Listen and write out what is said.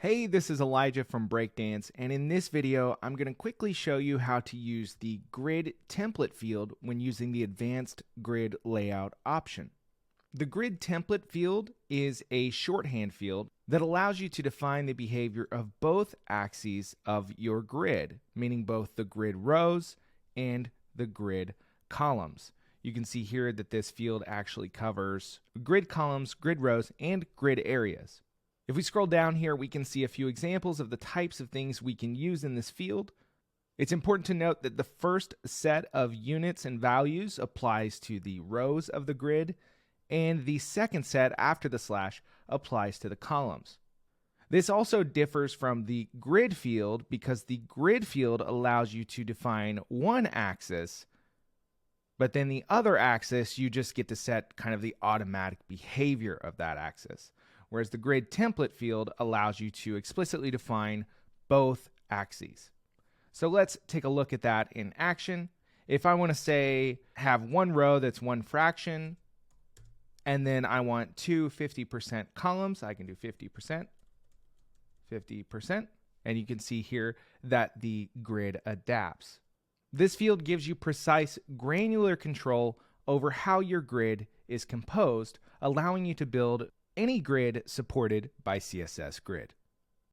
Hey, this is Elijah from Breakdance, and in this video, I'm going to quickly show you how to use the grid template field when using the advanced grid layout option. The grid template field is a shorthand field that allows you to define the behavior of both axes of your grid, meaning both the grid rows and the grid columns. You can see here that this field actually covers grid columns, grid rows, and grid areas. If we scroll down here, we can see a few examples of the types of things we can use in this field. It's important to note that the first set of units and values applies to the rows of the grid, and the second set after the slash applies to the columns. This also differs from the grid field because the grid field allows you to define one axis, but then the other axis, you just get to set kind of the automatic behavior of that axis. Whereas the grid template field allows you to explicitly define both axes. So let's take a look at that in action. If I want to say have one row that's one fraction, and then I want two 50% columns, I can do 50%, 50%, and you can see here that the grid adapts. This field gives you precise, granular control over how your grid is composed, allowing you to build any grid supported by CSS Grid.